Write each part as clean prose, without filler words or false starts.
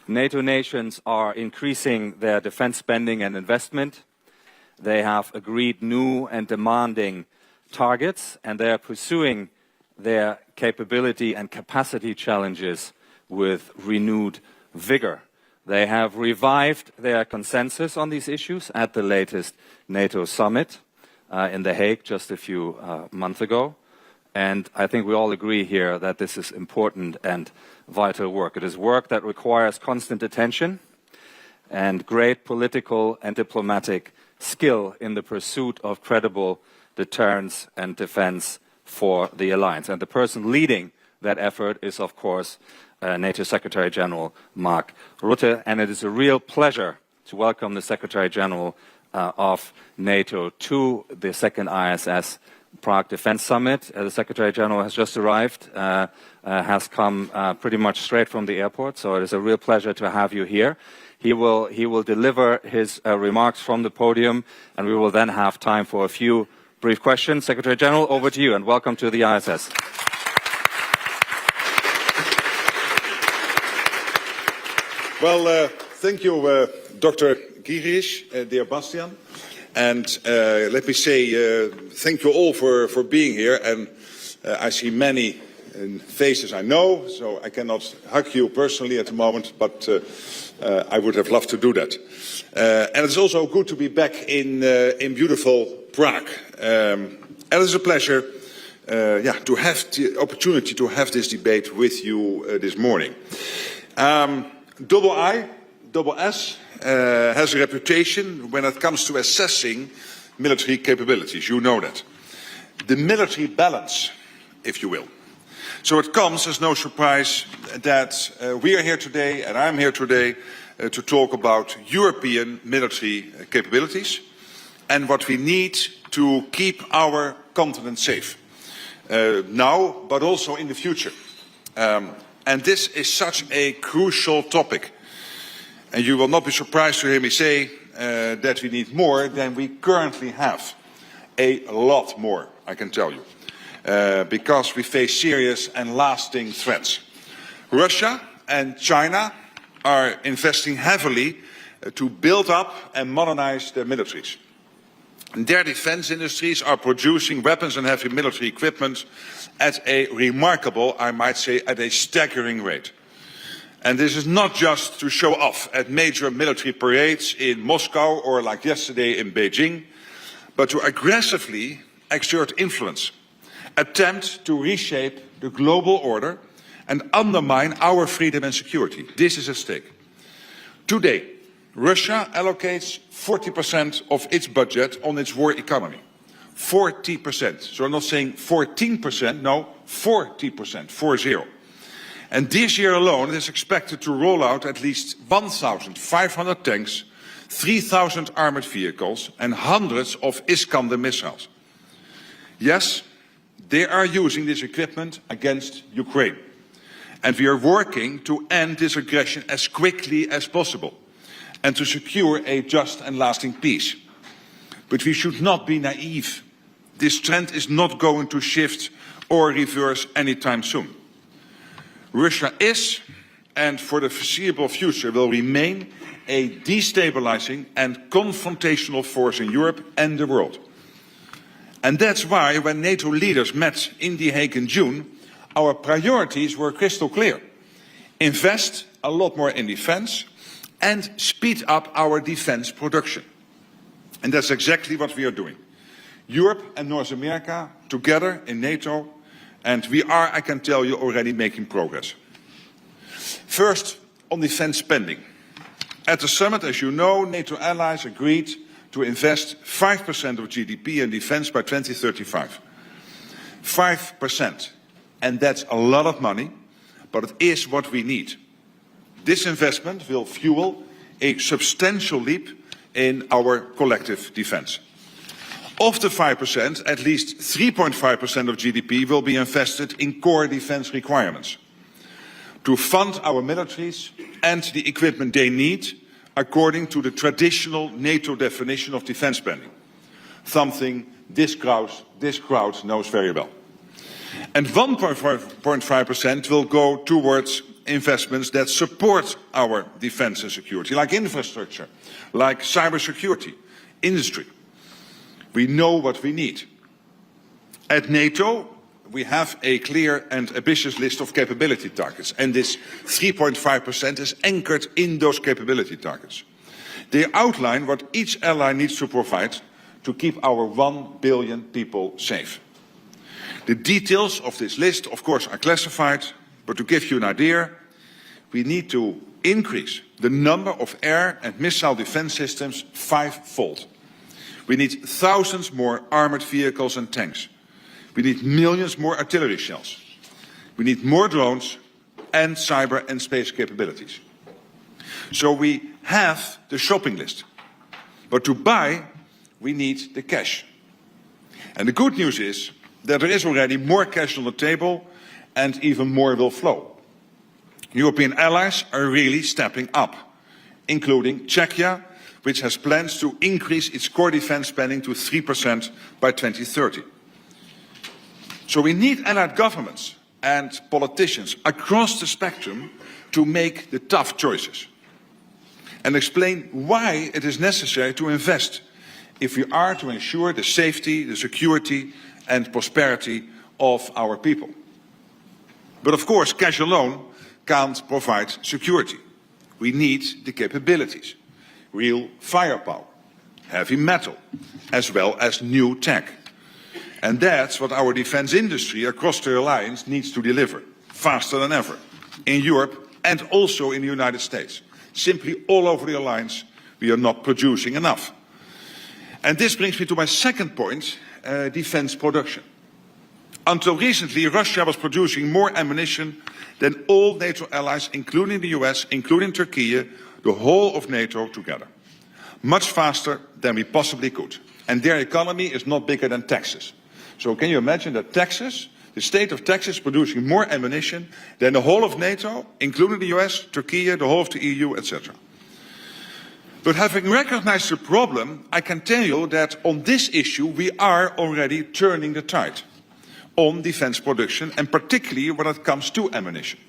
NATO nations are increasing their defense spending and investment. They have agreed new and demanding targets, and they are pursuing their capability and capacity challenges with renewed vigor. They have revived their consensus on these issues at the latest NATO summit in The Hague just a few months ago. And I think we all agree here that this is important and vital work. It is work that requires constant attention and great political and diplomatic skill in the pursuit of credible deterrence and defense for the alliance. And the person leading that effort is, of course, NATO Secretary General Mark Rutte. And it is a real pleasure to welcome the Secretary General of NATO to the second IISS Prague Defence Summit. The Secretary General has just arrived, has come pretty much straight from the airport, so it is a real pleasure to have you here. He will deliver his remarks from the podium, and we will then have time for a few brief questions. Secretary General, over to you, and welcome to the IISS. Well, thank you, Dr. Girish, dear Bastian. And let me say thank you all for being here. And I see many faces I know, so I cannot hug you personally at the moment, but I would have loved to do that. And it's also good to be back in beautiful Prague. And it's a pleasure to have the opportunity to have this debate with you this morning. IISS has a reputation when it comes to assessing military capabilities. You know that. The military balance, if you will. So it comes as no surprise that we are here today, and I'm here today, to talk about European military capabilities and what we need to keep our continent safe. Now, but also in the future. And this is such a crucial topic. And you will not be surprised to hear me say that we need more than we currently have. A lot more, I can tell you. Because we face serious and lasting threats. Russia and China are investing heavily to build up and modernize their militaries. And their defense industries are producing weapons and heavy military equipment at a remarkable, I might say, at a staggering rate. And this is not just to show off at major military parades in Moscow or like yesterday in Beijing, but to aggressively exert influence, attempt to reshape the global order and undermine our freedom and security. This is at stake. Today, Russia allocates 40% of its budget on its war economy. 40%. So I'm not saying 14%, no, 40%, 40. And this year alone, it is expected to roll out at least 1,500 tanks, 3,000 armored vehicles, and hundreds of Iskander missiles. Yes, they are using this equipment against Ukraine. And we are working to end this aggression as quickly as possible and to secure a just and lasting peace. But we should not be naive. This trend is not going to shift or reverse anytime soon. Russia is, and for the foreseeable future will remain, a destabilizing and confrontational force in Europe and the world. And that's why when NATO leaders met in The Hague in June, our priorities were crystal clear. Invest a lot more in defense and speed up our defense production. And that's exactly what we are doing. Europe and North America together in NATO, and we are, I can tell you, already making progress. First, on defense spending. At the summit, as you know, NATO allies agreed to invest 5% of GDP in defense by 2035. 5%. And that's a lot of money, but it is what we need. This investment will fuel a substantial leap in our collective defense. Of the 5%, at least 3.5% of GDP will be invested in core defense requirements to fund our militaries and the equipment they need according to the traditional NATO definition of defense spending, something this crowd knows very well. And 1.5% will go towards investments that support our defense and security, like infrastructure, like cybersecurity, industry. We know what we need. At NATO, we have a clear and ambitious list of capability targets, and this 3.5% is anchored in those capability targets. They outline what each ally needs to provide to keep our 1 billion people safe. The details of this list, of course, are classified, but to give you an idea, we need to increase the number of air and missile defense systems 5-fold. We need thousands more armored vehicles and tanks. We need millions more artillery shells. We need more drones and cyber and space capabilities. So we have the shopping list. But to buy, we need the cash. And the good news is that there is already more cash on the table and even more will flow. European allies are really stepping up, including Czechia, which has plans to increase its core defense spending to 3% by 2030. So we need allied governments and politicians across the spectrum to make the tough choices and explain why it is necessary to invest if we are to ensure the safety, the security and prosperity of our people. But of course, cash alone can't provide security. We need the capabilities, real firepower, heavy metal, as well as new tech. And that's what our defense industry across the alliance needs to deliver, faster than ever, in Europe and also in the United States. Simply all over the alliance, we are not producing enough. And this brings me to my second point, defense production. Until recently, Russia was producing more ammunition than all NATO allies, including the US, including Turkey, the whole of NATO together. Much faster than we possibly could. And their economy is not bigger than Texas. So can you imagine that Texas, the state of Texas, producing more ammunition than the whole of NATO, including the US, Turkey, the whole of the EU, etc. But having recognized the problem, I can tell you that on this issue we are already turning the tide on defense production, and particularly when it comes to ammunition.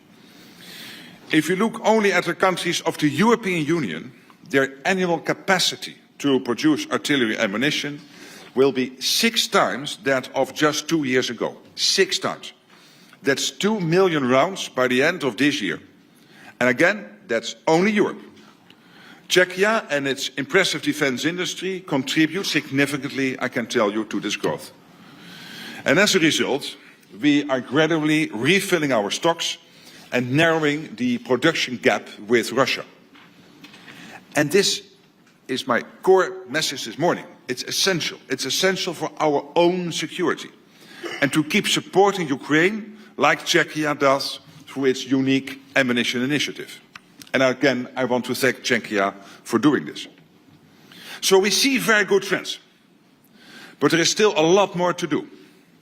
If you look only at the countries of the European Union, their annual capacity to produce artillery ammunition will be 6 times that of just 2 years ago. 6 times. That's 2 million rounds by the end of this year. And again, that's only Europe. Czechia and its impressive defense industry contribute significantly, I can tell you, to this growth. And as a result, we are gradually refilling our stocks and narrowing the production gap with Russia. And this is my core message this morning. It's essential. It's essential for our own security and to keep supporting Ukraine like Czechia does through its unique ammunition initiative. And again, I want to thank Czechia for doing this. So we see very good trends, but there is still a lot more to do,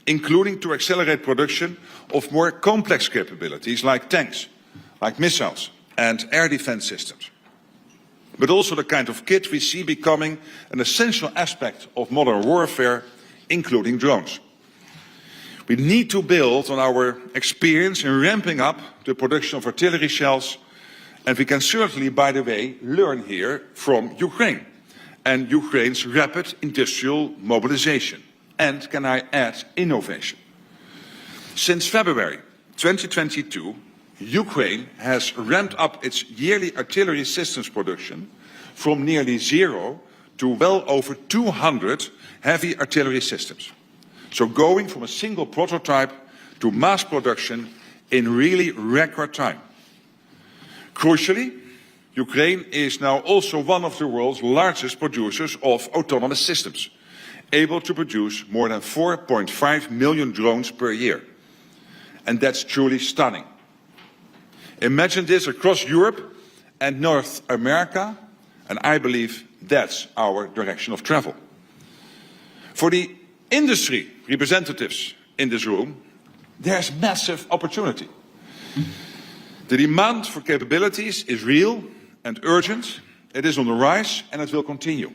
including to accelerate production of more complex capabilities like tanks, like missiles and air defense systems. But also the kind of kit we see becoming an essential aspect of modern warfare, including drones. We need to build on our experience in ramping up the production of artillery shells, and we can certainly, by the way, learn here from Ukraine and Ukraine's rapid industrial mobilization. And can I add, innovation. Since February 2022, Ukraine has ramped up its yearly artillery systems production from nearly 0 to well over 200 heavy artillery systems. So going from a single prototype to mass production in really record time. Crucially, Ukraine is now also one of the world's largest producers of autonomous systems, able to produce more than 4.5 million drones per year. And that's truly stunning. Imagine this across Europe and North America, and I believe that's our direction of travel. For the industry representatives in this room, there's massive opportunity. The demand for capabilities is real and urgent. It is on the rise and it will continue.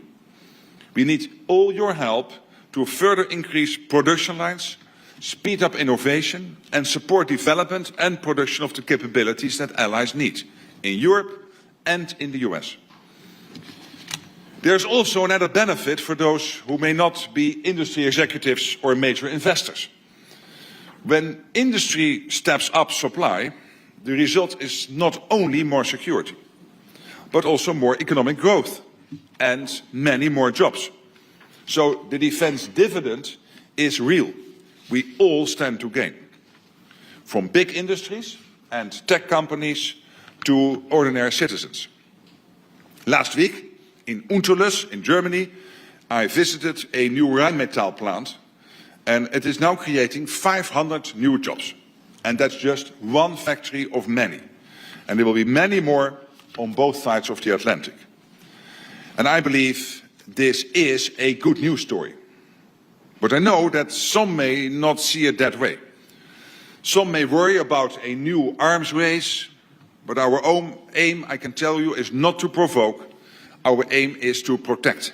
We need all your help to further increase production lines, speed up innovation and support development and production of the capabilities that allies need in Europe and in the US. There's also another benefit for those who may not be industry executives or major investors. When industry steps up supply, the result is not only more security, but also more economic growth and many more jobs. So the defense dividend is real. We all stand to gain. From big industries and tech companies to ordinary citizens. Last week, in Unterlüss, in Germany, I visited a new Rheinmetall plant, and it is now creating 500 new jobs. And that's just one factory of many. And there will be many more on both sides of the Atlantic. And I believe this is a good news story. But I know that some may not see it that way. Some may worry about a new arms race, but our own aim, I can tell you, is not to provoke. Our aim is to protect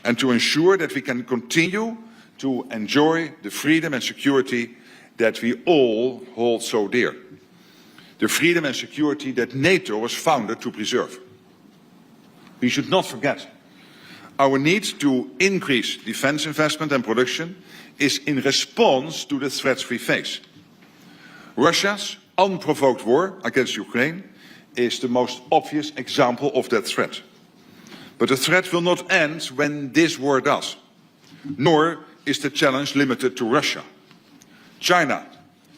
and to ensure that we can continue to enjoy the freedom and security that we all hold so dear. The freedom and security that NATO was founded to preserve. We should not forget, our need to increase defense investment and production is in response to the threats we face. Russia's unprovoked war against Ukraine is the most obvious example of that threat. But the threat will not end when this war does, nor is the challenge limited to Russia. China,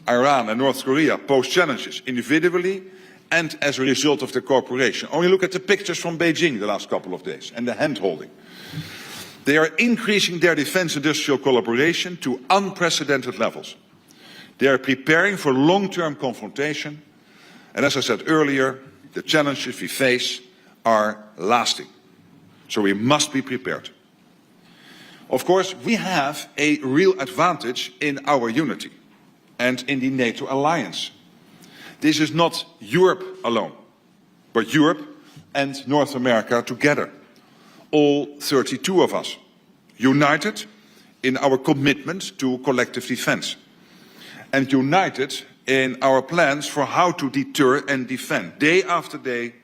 Iran and North Korea pose challenges individually and as a result of the cooperation. Only look at the pictures from Beijing the last couple of days and the hand-holding. They are increasing their defense industrial collaboration to unprecedented levels. They are preparing for long-term confrontation, and as I said earlier, the challenges we face are lasting. So we must be prepared. Of course, we have a real advantage in our unity and in the NATO alliance. This is not Europe alone, but Europe and North America together. All 32 of us, united in our commitment to collective defense, and united in our plans for how to deter and defend, day after day,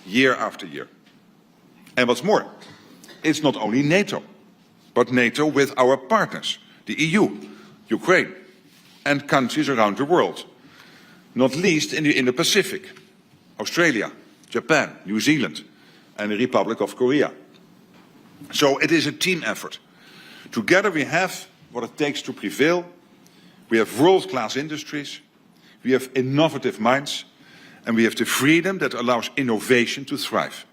year after year. And what's more, it's not only NATO, but NATO with our partners, the EU, Ukraine, and countries around the world, not least in the Indo-Pacific, Australia, Japan, New Zealand, and the Republic of Korea. So it is a team effort. Together we have what it takes to prevail. We have world-class industries, we have innovative minds, and we have the freedom that allows innovation to thrive.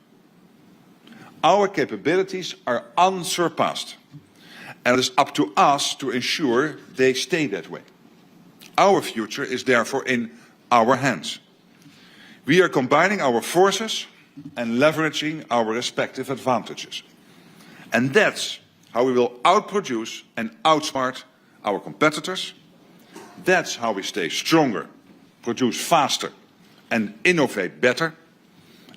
Our capabilities are unsurpassed, and it is up to us to ensure they stay that way. Our future is therefore in our hands. We are combining our forces and leveraging our respective advantages. And that's how we will outproduce and outsmart our competitors. That's how we stay stronger, produce faster, and innovate better.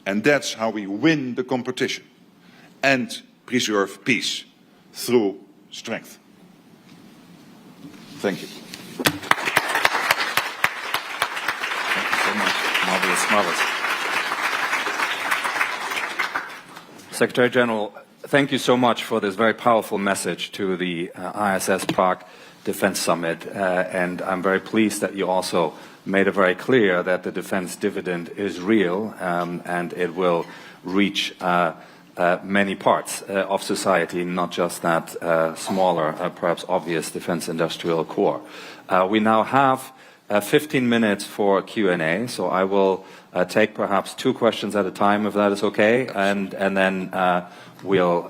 And that's how we win the competition and preserve peace through strength. Thank you. Thank you so much. Marvelous, marvelous. Secretary General, thank you so much for this very powerful message to the IISS Prague Defence Summit, and I'm very pleased that you also made it very clear that the defence dividend is real and it will reach many parts of society, not just that smaller, perhaps obvious defence industrial core. We now have 15 minutes for Q&A, so I will take perhaps 2 questions at a time, if that is okay, and then we'll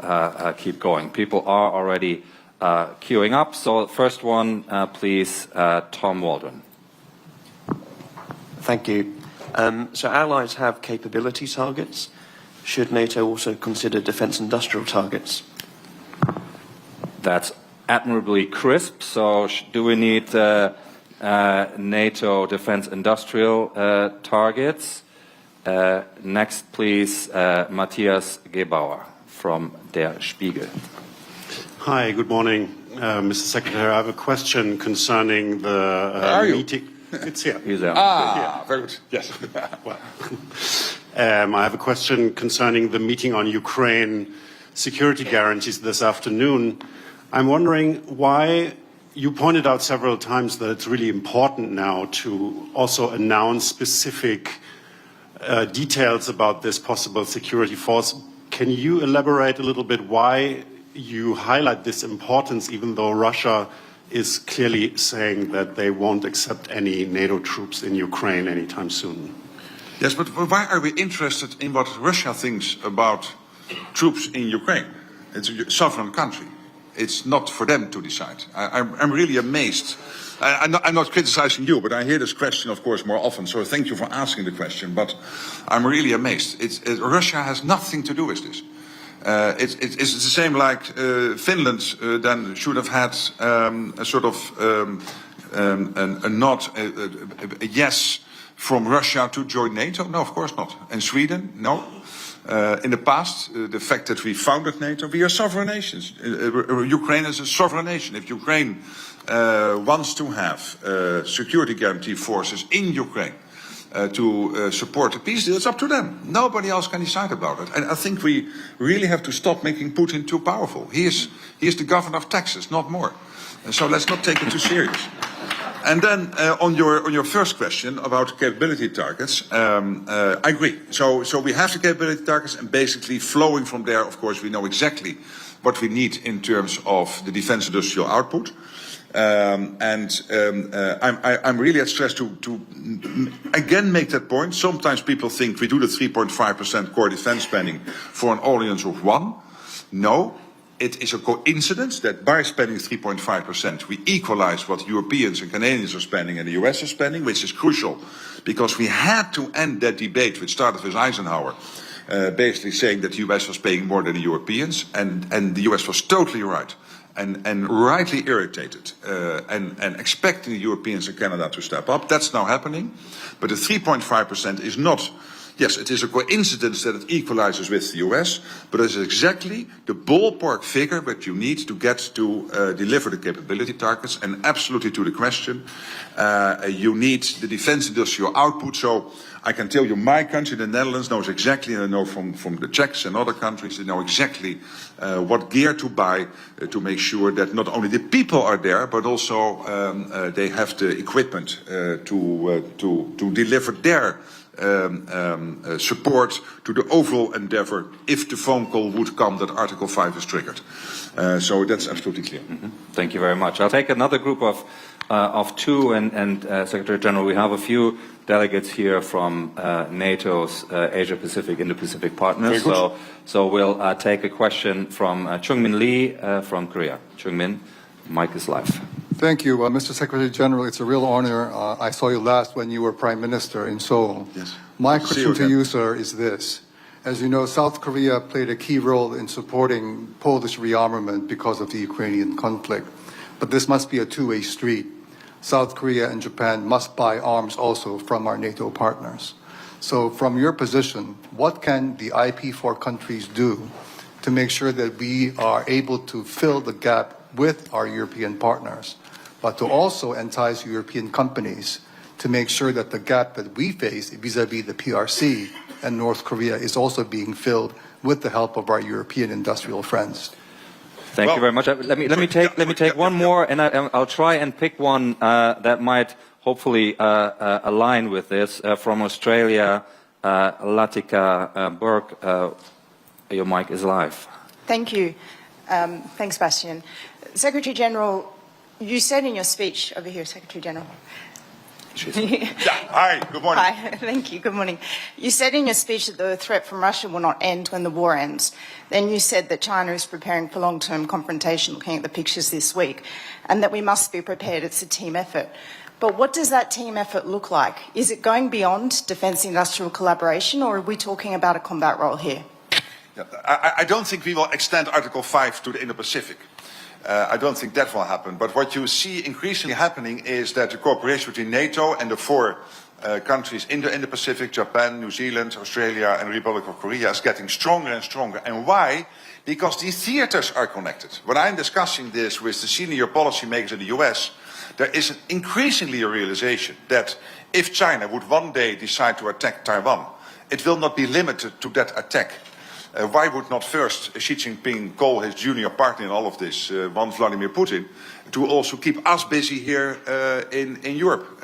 keep going. People are already queuing up, so first one, please, Tom Waldron. Thank you. So allies have capability targets. Should NATO also consider defence industrial targets? That's admirably crisp. So do we need NATO defence industrial targets? Next, please, Matthias Gebauer from Der Spiegel. Hi, good morning, Mr. Secretary. I have a question concerning the meeting. It's here. He's there. Very good. Yes. Well, I have a question concerning the meeting on Ukraine security guarantees this afternoon. I'm wondering why you pointed out several times that it's really important now to also announce specific details about this possible security force. Can you elaborate a little bit why you highlight this importance, even though Russia is clearly saying that they won't accept any NATO troops in Ukraine anytime soon? Yes, but why are we interested in what Russia thinks about troops in Ukraine? It's a sovereign country. It's not for them to decide. I'm really amazed. I'm not criticizing you, but I hear this question, of course, more often. So thank you for asking the question. But I'm really amazed. Russia has nothing to do with this. It's the same like Finland then should have had a sort of a nod, a yes from Russia to join NATO. No, of course not. And Sweden, no. In the past, the fact that we founded NATO, we are sovereign nations. Ukraine is a sovereign nation. If Ukraine wants to have security guarantee forces in Ukraine to support the peace deal, it's up to them. Nobody else can decide about it. And I think we really have to stop making Putin too powerful. He is the governor of Texas, not more. So let's not take it too serious. And then on your first question about capability targets, I agree. So we have the capability targets, and basically flowing from there, of course, we know exactly what we need in terms of the defense industrial output. I'm really at stress to again make that point. Sometimes people think we do the 3.5% core defense spending for an audience of one. No. It is a coincidence that by spending 3.5%, we equalize what Europeans and Canadians are spending and the US is spending, which is crucial because we had to end that debate, which started with Eisenhower, basically saying that the US was paying more than the Europeans, and the US was totally right and rightly irritated and expecting the Europeans and Canada to step up. That's now happening, but the 3.5% is not. Yes, it is a coincidence that it equalizes with the US, but it is exactly the ballpark figure that you need to get to deliver the capability targets. And absolutely to the question, you need the defense industrial output. So I can tell you my country, the Netherlands, knows exactly, and I know from the Czechs and other countries, they know exactly what gear to buy to make sure that not only the people are there, but also they have the equipment to deliver their support to the overall endeavor if the phone call would come that Article 5 is triggered. So that's absolutely clear. Mm-hmm. Thank you very much. I'll take another group of two, and Secretary General, we have a few delegates here from NATO's Asia-Pacific, Indo-Pacific partners. So we'll take a question from Chung-Min Lee from Korea. Chung-Min, mic is live. Thank you, Mr. Secretary General. It's a real honor. I saw you last when you were Prime Minister in Seoul. Yes. My question to you, sir, is this. As you know, South Korea played a key role in supporting Polish rearmament because of the Ukrainian conflict. But this must be a two-way street. South Korea and Japan must buy arms also from our NATO partners. So from your position, what can the IP4 countries do to make sure that we are able to fill the gap with our European partners, but to also entice European companies to make sure that the gap that we face vis-à-vis the PRC and North Korea is also being filled with the help of our European industrial friends? Thank you very much. Let me take one more, and I'll try and pick one that might hopefully align with this. From Australia, Latika Burke, your mic is live. Thank you. Thanks, Bastian. Secretary General, you said in your speech over here, Secretary General. Hi, good morning. Hi, thank you. Good morning. You said in your speech that the threat from Russia will not end when the war ends. Then you said that China is preparing for long-term confrontation, looking at the pictures this week, and that we must be prepared. It's a team effort. But what does that team effort look like? Is it going beyond defence industrial collaboration, or are we talking about a combat role here? I don't think we will extend Article 5 to the Indo-Pacific. I don't think that will happen. But what you see increasingly happening is that the cooperation between NATO and the four countries in the Pacific, Japan, New Zealand, Australia and the Republic of Korea is getting stronger and stronger. And why? Because these theaters are connected. When I'm discussing this with the senior policymakers in the US, there is increasingly a realization that if China would one day decide to attack Taiwan, it will not be limited to that attack. Why would not first Xi Jinping call his junior partner in all of this, one Vladimir Putin, to also keep us busy here in Europe,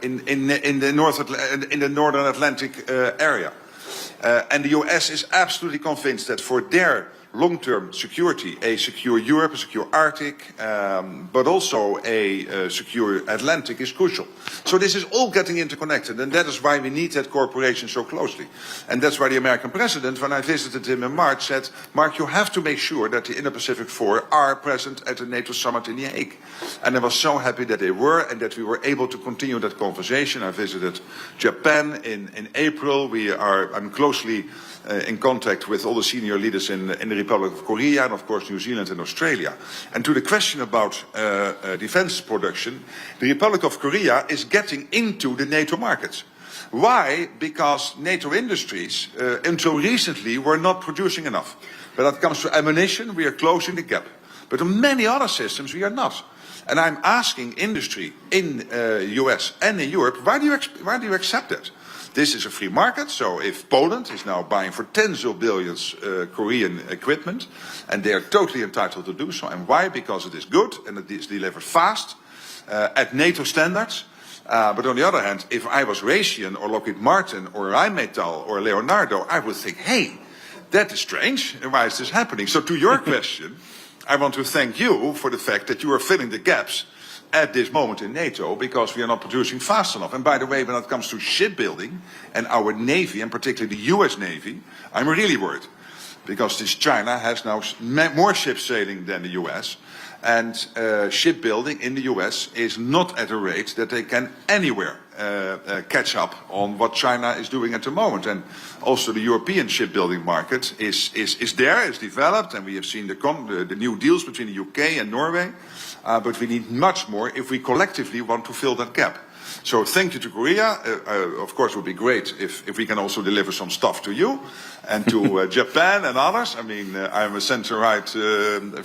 in the Northern Atlantic area. And the US is absolutely convinced that for their long-term security, a secure Europe, a secure Arctic, but also a secure Atlantic is crucial. So this is all getting interconnected, and that is why we need that cooperation so closely. And that's why the American president, when I visited him in March, said, Mark, you have to make sure that the Indo-Pacific Four are present at the NATO summit in The Hague. And I was so happy that they were, and that we were able to continue that conversation. I visited Japan in April. I'm closely in contact with all the senior leaders in the Republic of Korea and of course New Zealand and Australia. And to the question about defense production, the Republic of Korea is getting into the NATO markets. Why? Because NATO industries until recently were not producing enough. When it comes to ammunition, we are closing the gap. But on many other systems we are not. And I'm asking industry in US and in Europe, why do you accept that? This is a free market, so if Poland is now buying for tens of billions Korean equipment, and they are totally entitled to do so. And why? Because it is good and it is delivered fast at NATO standards. But on the other hand, if I was Raytheon or Lockheed Martin or Rheinmetall or Leonardo, I would think, hey, that is strange, and why is this happening? So to your question, I want to thank you for the fact that you are filling the gaps at this moment in NATO, because we are not producing fast enough. And by the way, when it comes to shipbuilding and our Navy, and particularly the US Navy, I'm really worried. Because this China has now more ships sailing than the US, and shipbuilding in the US is not at a rate that they can anywhere catch up on what China is doing at the moment. And also the European shipbuilding market is developed, and we have seen the new deals between the UK and Norway. But we need much more if we collectively want to fill that gap. So thank you to Korea. Of course, it would be great if we can also deliver some stuff to you and to Japan and others. I mean, I'm a center-right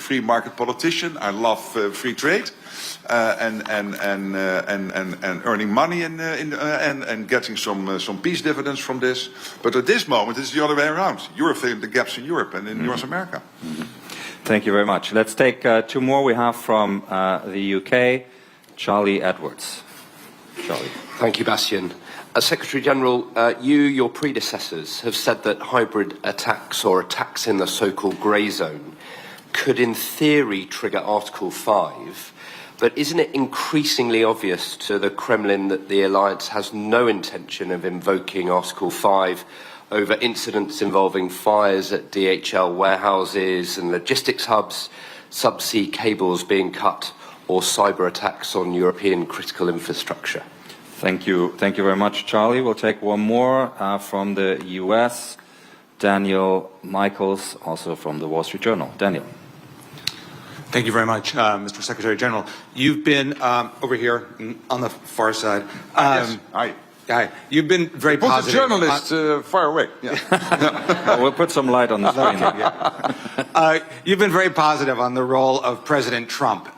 free market politician. I love free trade and earning money and getting some peace dividends from this. But at this moment, it's the other way around. You're filling the gaps in Europe and in North America. Thank you very much. Let's take two more. We have from the UK, Charlie Edwards. Charlie. Thank you, Bastian. Secretary General, your predecessors have said that hybrid attacks or attacks in the so-called grey zone could in theory trigger Article 5, but isn't it increasingly obvious to the Kremlin that the alliance has no intention of invoking Article 5 over incidents involving fires at DHL warehouses and logistics hubs, subsea cables being cut, or cyber attacks on European critical infrastructure? Thank you very much, Charlie. We'll take one more from the US, Daniel Michaels, also from the Wall Street Journal. Daniel. Thank you very much, Mr. Secretary General. You've been over here on the far side. Yes. Hi. You've been very positive. Put the journalist far away. Yeah. We'll put some light on the screen. You've been very positive on the role of President Trump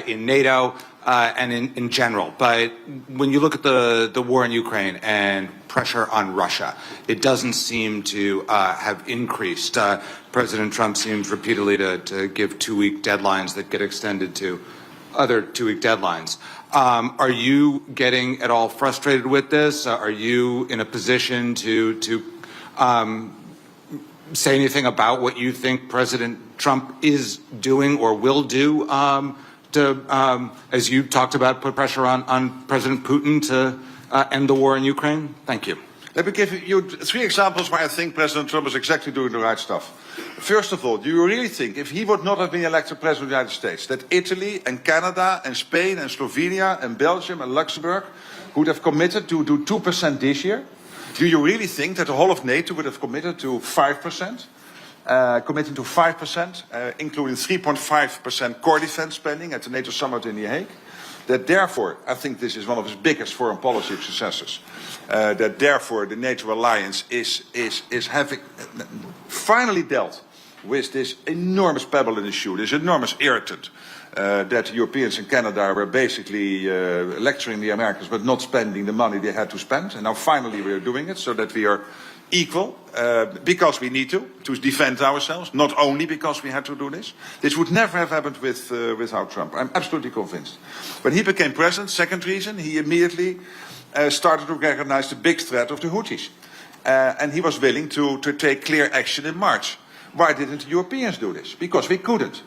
in NATO and in general. But when you look at the war in Ukraine and pressure on Russia, it doesn't seem to have increased. President Trump seems repeatedly to give two-week deadlines that get extended to other two-week deadlines. Are you getting at all frustrated with this? Are you in a position to say anything about what you think President Trump is doing or will do to, as you talked about, put pressure on President Putin to end the war in Ukraine? Thank you. Let me give you three examples where I think President Trump is exactly doing the right stuff. First of all, do you really think, if he would not have been elected President of the United States, that Italy and Canada and Spain and Slovenia and Belgium and Luxembourg would have committed to do 2% this year? Do you really think that the whole of NATO would have committed to 5%? Committing to 5%, including 3.5% core defense spending at the NATO summit in The Hague? that therefore, I think this is one of his biggest foreign policy successes, that therefore the NATO alliance is having finally dealt with this enormous pebble in the shoe, this enormous irritant, that the Europeans and Canada were basically lecturing the Americans but not spending the money they had to spend. And now finally we are doing it so that we are equal, because we need to defend ourselves, not only because we had to do this. This would never have happened without Trump. I'm absolutely convinced. When he became president, second reason, he immediately started to recognize the big threat of the Houthis. And he was willing to take clear action in March. Why didn't the Europeans do this? Because we couldn't.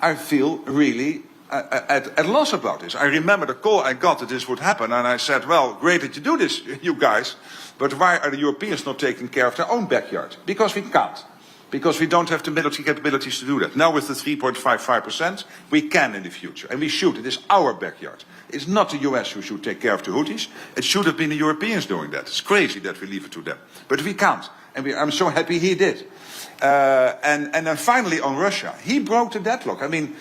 I feel really at loss about this. I remember the call I got that this would happen, and I said, well, great that you do this, you guys, but why are the Europeans not taking care of their own backyard? Because we can't. Because we don't have the military capabilities to do that. Now with the 3.55%, we can in the future, and we should. It is our backyard. It's not the US who should take care of the Houthis. It should have been the Europeans doing that. It's crazy that we leave it to them. But we can't, and I'm so happy he did. And then finally on Russia, he broke the deadlock. I mean,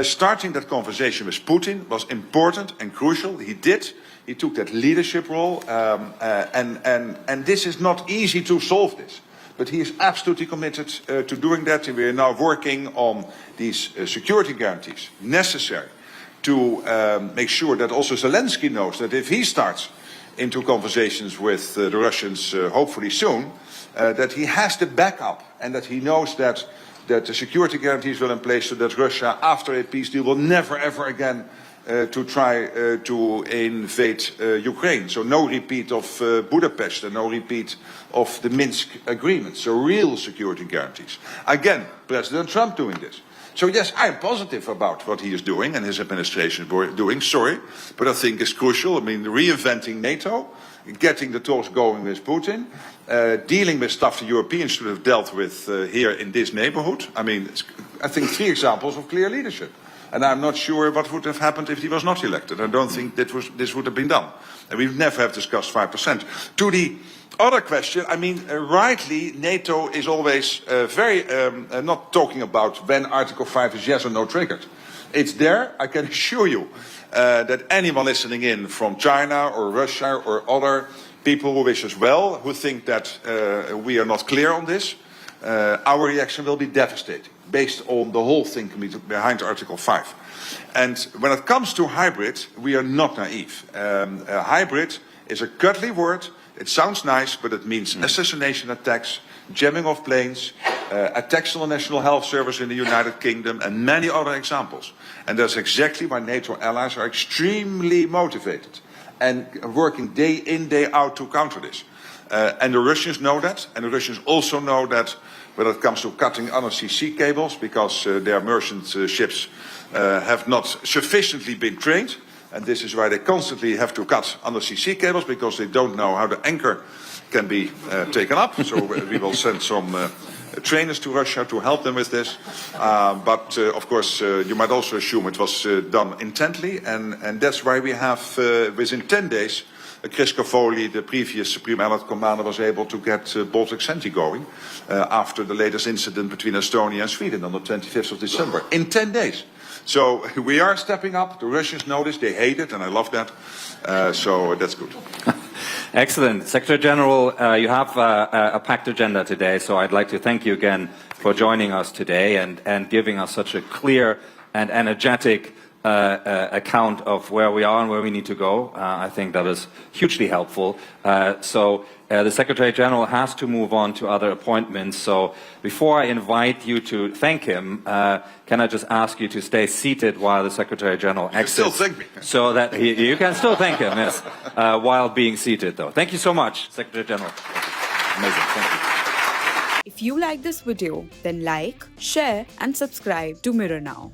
starting that conversation with Putin was important and crucial. He did. He took that leadership role, and this is not easy to solve this. But he is absolutely committed to doing that, and we are now working on these security guarantees necessary to make sure that also Zelensky knows that if he starts into conversations with the Russians, hopefully soon, that he has the backup, and that he knows that the security guarantees will in place so that Russia, after a peace deal, will never ever again to try to invade Ukraine. So no repeat of Budapest and no repeat of the Minsk agreement. So real security guarantees. Again, President Trump doing this. So yes, I'm positive about what he is doing and his administration is doing, but I think it's crucial. I mean, reinventing NATO, getting the talks going with Putin, dealing with stuff the Europeans should have dealt with here in this neighborhood. I mean, I think 3 examples of clear leadership. And I'm not sure what would have happened if he was not elected. I don't think this would have been done. And we would never have discussed 5%. To the other question, I mean, rightly, NATO is always very not talking about when Article 5 is yes or no triggered. It's there. I can assure you that anyone listening in from China or Russia or other people who wish us well, who think that we are not clear on this, our reaction will be devastating, based on the whole thing behind Article 5. And when it comes to hybrid, we are not naive. Hybrid is a cuddly word. It sounds nice, but it means assassination attacks, jamming of planes, attacks on the National Health Service in the United Kingdom, and many other examples. And that's exactly why NATO allies are extremely motivated and working day in, day out to counter this. And the Russians know that, and the Russians also know that when it comes to cutting undersea sea cables, because their merchant ships have not sufficiently been trained, and this is why they constantly have to cut undersea sea cables, because they don't know how the anchor can be taken up. So we will send some trainers to Russia to help them with this. But of course, you might also assume it was done intently, and that's why we have, within 10 days, Chris Cavoli, the previous Supreme Allied Commander, was able to get Baltic Sentry going after the latest incident between Estonia and Sweden on the 25th of December. In 10 days. So we are stepping up. The Russians know this. They hate it, and I love that. So that's good. Excellent. Secretary General, you have a packed agenda today, so I'd like to thank you again for joining us today and giving us such a clear and energetic account of where we are and where we need to go. I think that is hugely helpful. So the Secretary General has to move on to other appointments. So before I invite you to thank him, can I just ask you to stay seated while the Secretary General exits? You still thank me. So that you can still thank him, yes, while being seated, though. Thank you so much, Secretary General. Amazing. Thank you. If you like this video, then like, share and subscribe to Mirror Now.